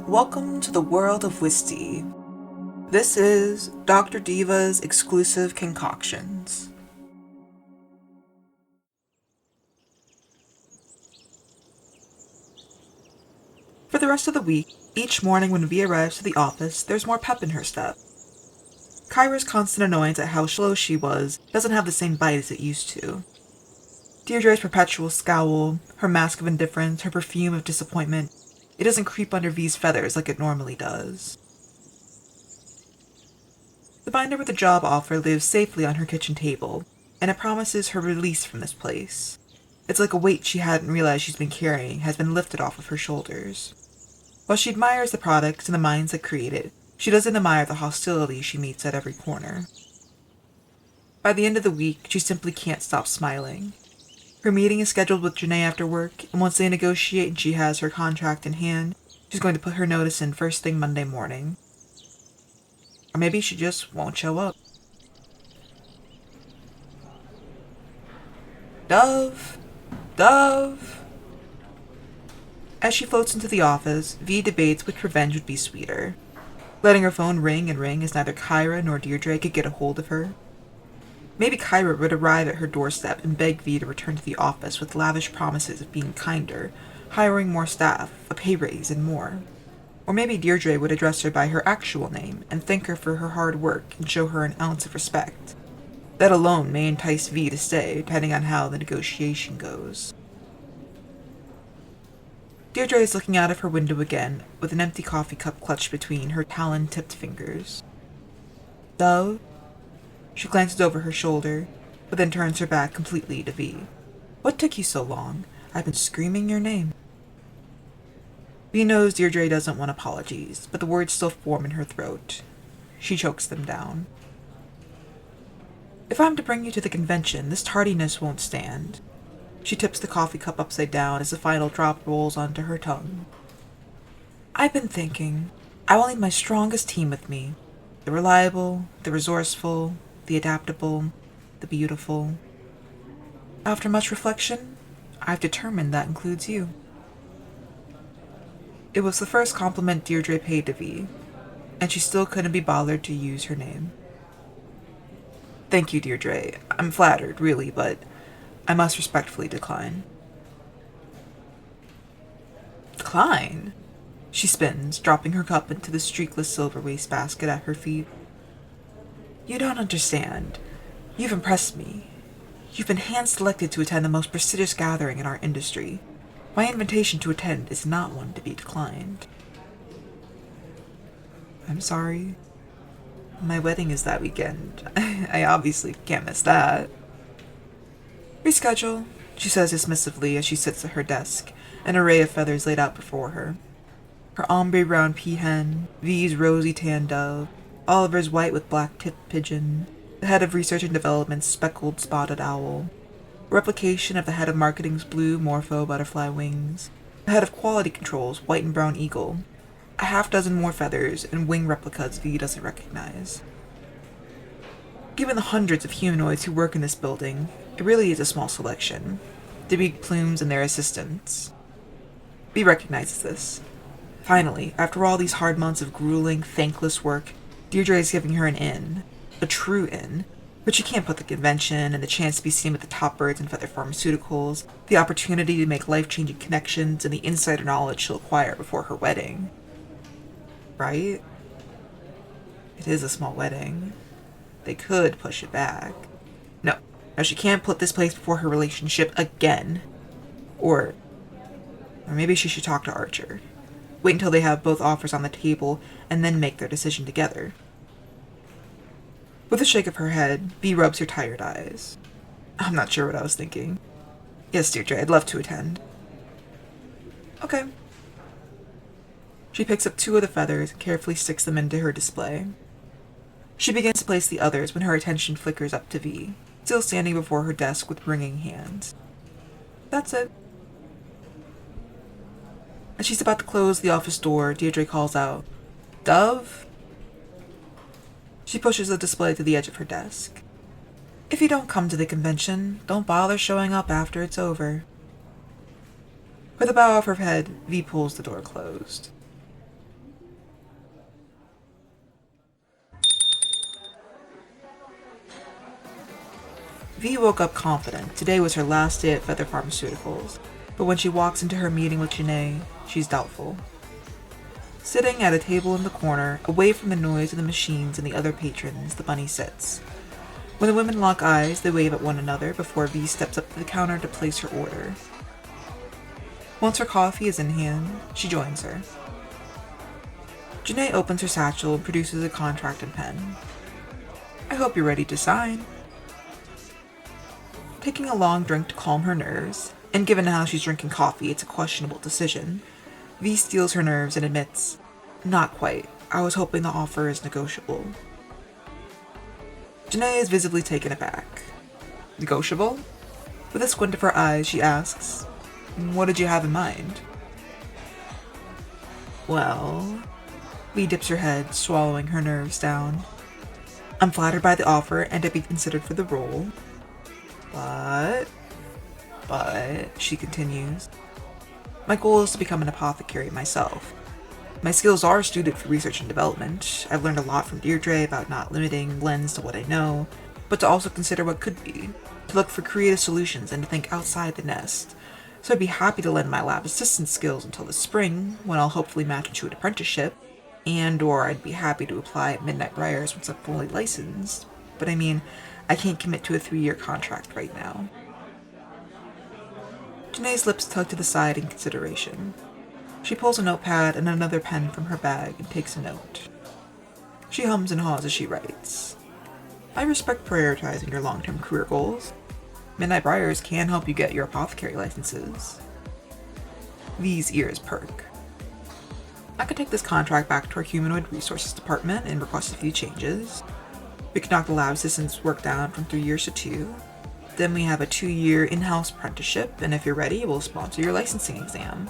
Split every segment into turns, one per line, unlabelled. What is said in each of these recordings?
Welcome to the world of whiskey. This is Dr. Diva's exclusive concoctions. For the rest of the week, each morning when Vi arrives to the office, there's more pep in her step. Kyra's constant annoyance at how slow she was doesn't have the same bite as it used to. Deirdre's perpetual scowl, her mask of indifference, her perfume of disappointment, it doesn't creep under V's feathers like it normally does. The binder with the job offer lives safely on her kitchen table, and it promises her release from this place. It's like a weight she hadn't realized she's been carrying has been lifted off of her shoulders. While she admires the products and the minds that create it, she doesn't admire the hostility she meets at every corner. By the end of the week, she simply can't stop smiling. Her meeting is scheduled with Janae after work, and once they negotiate and she has her contract in hand, she's going to put her notice in first thing Monday morning. Or maybe she just won't show up. Dove! Dove! As she floats into the office, Vi debates which revenge would be sweeter. Letting her phone ring and ring as neither Kyra nor Deirdre could get a hold of her. Maybe Kyra would arrive at her doorstep and beg Vi to return to the office with lavish promises of being kinder, hiring more staff, a pay raise, and more. Or maybe Deirdre would address her by her actual name and thank her for her hard work and show her an ounce of respect. That alone may entice Vi to stay, depending on how the negotiation goes. Deirdre is looking out of her window again, with an empty coffee cup clutched between her talon-tipped fingers. Dove? She glances over her shoulder, but then turns her back completely to Vi. What took you so long? I've been screaming your name. Vi knows Deirdre doesn't want apologies, but the words still form in her throat. She chokes them down. If I'm to bring you to the convention, this tardiness won't stand. She tips the coffee cup upside down as the final drop rolls onto her tongue. I've been thinking, I will need my strongest team with me. The reliable, the resourceful, the adaptable, the beautiful. After much reflection, I've determined that includes you. It was the first compliment Deirdre paid to Vi, and she still couldn't be bothered to use her name. Thank you, Deirdre. I'm flattered, really, but I must respectfully decline. Decline? She spins, dropping her cup into the streakless silver wastebasket at her feet. You don't understand. You've impressed me. You've been hand-selected to attend the most prestigious gathering in our industry. My invitation to attend is not one to be declined. I'm sorry. My wedding is that weekend. I obviously can't miss that. Reschedule, she says dismissively as she sits at her desk, an array of feathers laid out before her. Her ombre-brown peahen, V's rosy tan dove, Oliver's white with black-tipped pigeon, the head of research and development's speckled spotted owl, a replication of the head of marketing's blue morpho butterfly wings, the head of quality control's white and brown eagle, a half-dozen more feathers and wing replicas V doesn't recognize. Given the hundreds of humanoids who work in this building, it really is a small selection. The big plumes and their assistants. V recognizes this. Finally, after all these hard months of grueling, thankless work, Deirdre is giving her an in. A true in. But she can't put the convention and the chance to be seen with the top birds in Pheather Pharmaceuticals, the opportunity to make life-changing connections, and the insider knowledge she'll acquire before her wedding. Right? It is a small wedding. They could push it back. No, she can't put this place before her relationship again. Or maybe she should talk to Archer. Wait until they have both offers on the table, and then make their decision together. With a shake of her head, V rubs her tired eyes. I'm not sure what I was thinking. Yes, Deirdre, I'd love to attend. Okay. She picks up 2 of the feathers and carefully sticks them into her display. She begins to place the others when her attention flickers up to V, still standing before her desk with wringing hands. That's it. As she's about to close the office door, Deirdre calls out, Dove? She pushes the display to the edge of her desk. If you don't come to the convention, don't bother showing up after it's over. With a bow of her head, V pulls the door closed. V woke up confident. Today was her last day at Pheather Pharmaceuticals, but when she walks into her meeting with Janae, she's doubtful. Sitting at a table in the corner, away from the noise of the machines and the other patrons, the bunny sits. When the women lock eyes, they wave at one another before V steps up to the counter to place her order. Once her coffee is in hand, she joins her. Janae opens her satchel and produces a contract and pen. I hope you're ready to sign. Taking a long drink to calm her nerves, and given how she's drinking coffee, it's a questionable decision, V steals her nerves and admits, not quite. I was hoping the offer is negotiable. Janae is visibly taken aback. Negotiable? With a squint of her eyes, she asks, what did you have in mind? Well, V dips her head, swallowing her nerves down. I'm flattered by the offer and to be considered for the role. But, she continues, my goal is to become an apothecary myself. My skills are suited for research and development. I've learned a lot from Deirdre about not limiting lens to what I know, but to also consider what could be, to look for creative solutions and to think outside the nest. So I'd be happy to lend my lab assistant skills until the spring, when I'll hopefully match into an apprenticeship, or I'd be happy to apply at Midnight Briars once I'm fully licensed. But I mean, I can't commit to a 3-year contract right now. Janae's lips tug to the side in consideration. She pulls a notepad and another pen from her bag and takes a note. She hums and haws as she writes. I respect prioritizing your long-term career goals. Midnight Briars can help you get your apothecary licenses. V's ears perk. I could take this contract back to our humanoid resources department and request a few changes. We could knock the lab assistant's work down from 3 years to 2. Then we have a 2-year in-house apprenticeship, and if you're ready, we'll sponsor your licensing exam.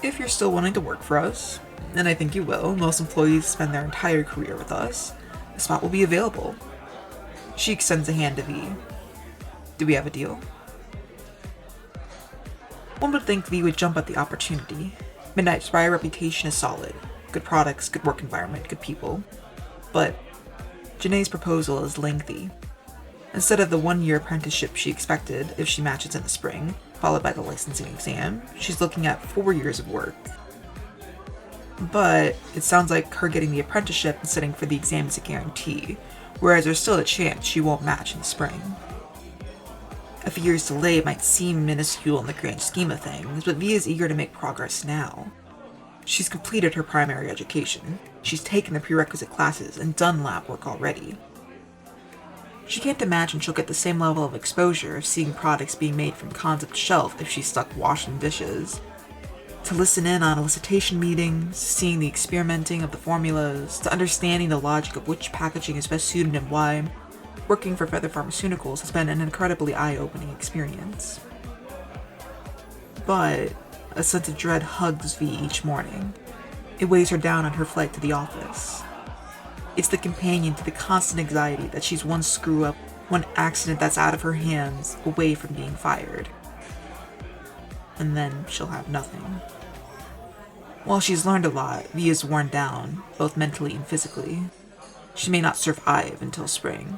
If you're still wanting to work for us, and I think you will, most employees spend their entire career with us, a spot will be available. She extends a hand to V. Do we have a deal? One would think V would jump at the opportunity. Midnight's Briar reputation is solid. Good products, good work environment, good people. But Janae's proposal is lengthy. Instead of the 1-year apprenticeship she expected if she matches in the spring, followed by the licensing exam, she's looking at 4 years of work. But it sounds like her getting the apprenticeship and sitting for the exam is a guarantee, whereas there's still a chance she won't match in the spring. A few years delay might seem minuscule in the grand scheme of things, but V is eager to make progress now. She's completed her primary education, she's taken the prerequisite classes and done lab work already. She can't imagine she'll get the same level of exposure of seeing products being made from concept to shelf if she's stuck washing dishes. To listen in on elicitation meetings, seeing the experimenting of the formulas, to understanding the logic of which packaging is best suited and why, working for Pheather Pharmaceuticals has been an incredibly eye-opening experience. But a sense of dread hugs V each morning. It weighs her down on her flight to the office. It's the companion to the constant anxiety that she's one screw-up, one accident that's out of her hands, away from being fired. And then she'll have nothing. While she's learned a lot, V is worn down, both mentally and physically. She may not survive until spring.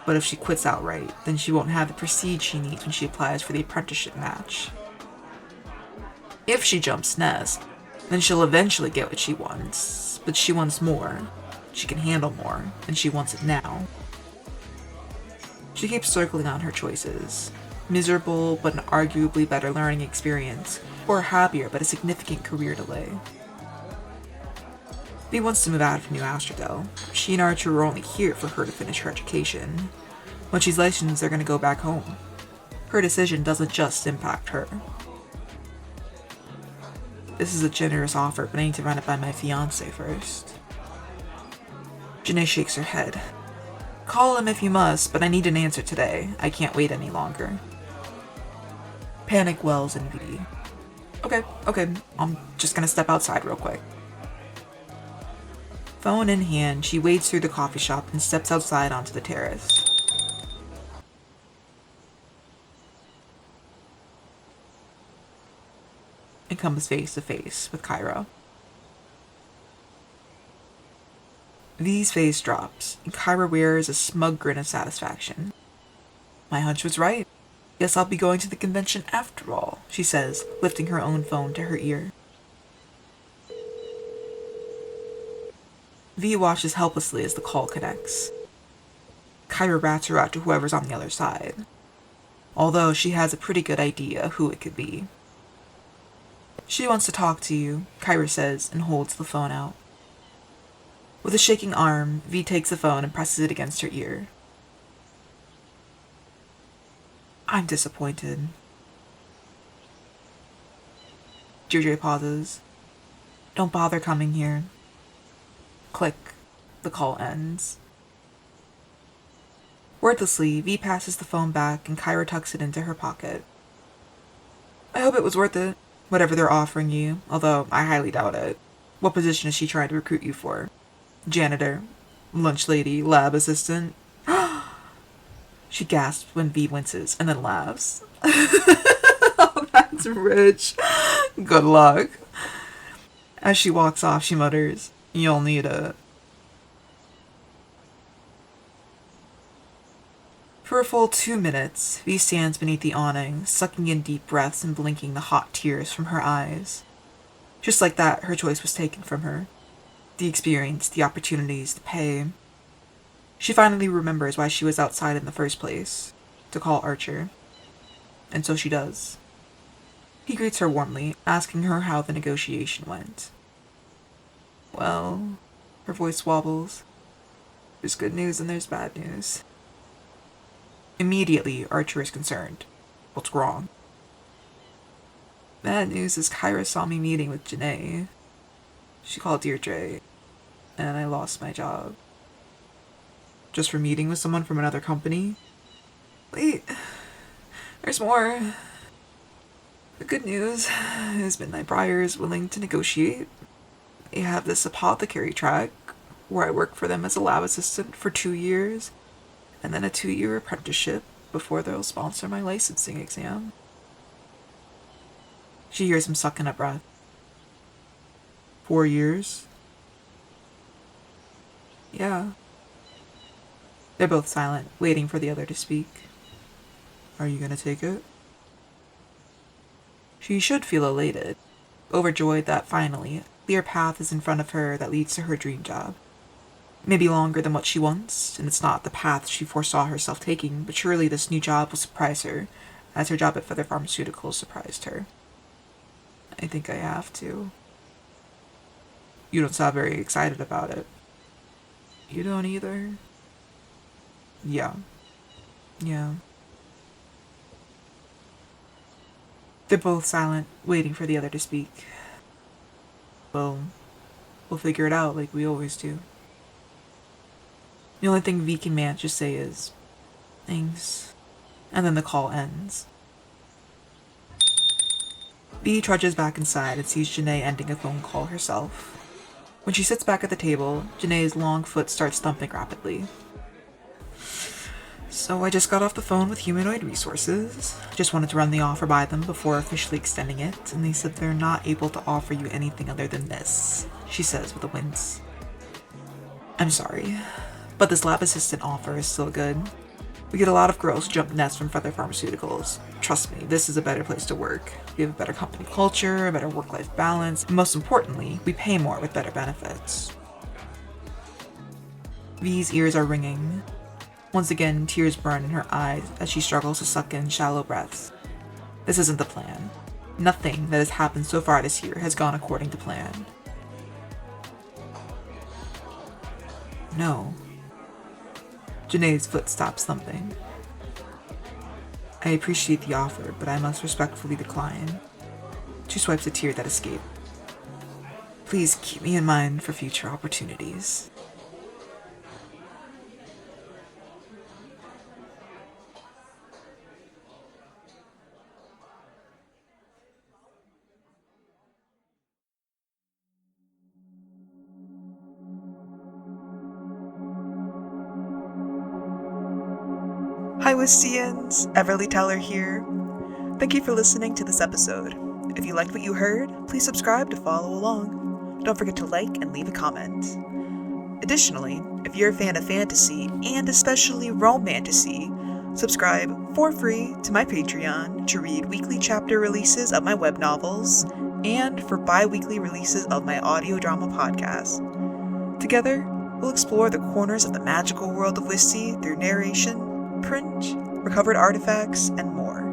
But if she quits outright, then she won't have the prestige she needs when she applies for the apprenticeship match. If she jumps nest, then she'll eventually get what she wants, but she wants more. She can handle more, and she wants it now. She keeps circling on her choices. Miserable, but an arguably better learning experience, or happier but a significant career delay. V wants to move out of New Astrodel. She and Archer were only here for her to finish her education. When she's licensed, they're gonna go back home. Her decision doesn't just impact her. This is a generous offer, but I need to run it by my fiancé first. Janae shakes her head. Call him if you must, but I need an answer today. I can't wait any longer. Panic wells in V. Okay, I'm just gonna step outside real quick. Phone in hand, she wades through the coffee shop and steps outside onto the terrace. And comes face to face with Kyra. V's face drops, and Kyra wears a smug grin of satisfaction. My hunch was right. Guess I'll be going to the convention after all, she says, lifting her own phone to her ear. V watches helplessly as the call connects. Kyra rats her out to whoever's on the other side, although she has a pretty good idea who it could be. She wants to talk to you, Kyra says, and holds the phone out. With a shaking arm, V takes the phone and presses it against her ear. I'm disappointed. Deirdre pauses. Don't bother coming here. Click. The call ends. Wordlessly, V passes the phone back and Kyra tucks it into her pocket. I hope it was worth it, whatever they're offering you, although I highly doubt it. What position is she trying to recruit you for? Janitor, lunch lady, lab assistant? She gasps when V winces and then laughs. Oh, that's rich. Good luck. As she walks off, she mutters, You'll need it. For a full 2 minutes, V stands beneath the awning, sucking in deep breaths and blinking the hot tears from her eyes. Just like that, her choice was taken from her. The experience, the opportunities, the pay. She finally remembers why she was outside in the first place, to call Archer. And so she does. He greets her warmly, asking her how the negotiation went. Well, her voice wobbles. There's good news and there's bad news. Immediately, Archer is concerned. What's wrong? Bad news is Kyra saw me meeting with Janae. She called Deirdre, and I lost my job. Just for meeting with someone from another company? Wait, there's more. The good news is Midnight Briar is willing to negotiate. They have this apothecary track, where I work for them as a lab assistant for 2 years, and then a 2-year apprenticeship before they'll sponsor my licensing exam. She hears him suck in a breath. 4 years? Yeah. They're both silent, waiting for the other to speak. Are you gonna take it? She should feel elated, overjoyed that finally, a clear path is in front of her that leads to her dream job. Maybe longer than what she wants, and it's not the path she foresaw herself taking, but surely this new job will surprise her, as her job at Pheather Pharmaceuticals surprised her. I think I have to. You don't sound very excited about it. You don't either? Yeah. They're both silent, waiting for the other to speak. Well, we'll figure it out like we always do. The only thing V can manage to say is, thanks. And then the call ends. V trudges back inside and sees Janae ending a phone call herself. When she sits back at the table, Janae's long foot starts thumping rapidly. So I just got off the phone with Humanoid Resources. Just wanted to run the offer by them before officially extending it, and they said they're not able to offer you anything other than this, she says with a wince. I'm sorry, but this lab assistant offer is still good. We get a lot of girls who jump nests from Pheather Pharmaceuticals. Trust me, this is a better place to work. We have a better company culture, a better work-life balance, and most importantly, we pay more with better benefits. V's ears are ringing. Once again, tears burn in her eyes as she struggles to suck in shallow breaths. This isn't the plan. Nothing that has happened so far this year has gone according to plan. No. Janae's foot stops thumping. I appreciate the offer, but I must respectfully decline. She swipes a tear that escaped. Please keep me in mind for future opportunities. Hi Wistians, Everly Teller here. Thank you for listening to this episode. If you liked what you heard, please subscribe to follow along. Don't forget to like and leave a comment. Additionally, if you're a fan of fantasy, and especially romantasy, subscribe for free to my Patreon to read weekly chapter releases of my web novels, and for bi-weekly releases of my audio drama podcast. Together, we'll explore the corners of the magical world of Whisty through narration, print, recovered artifacts, and more.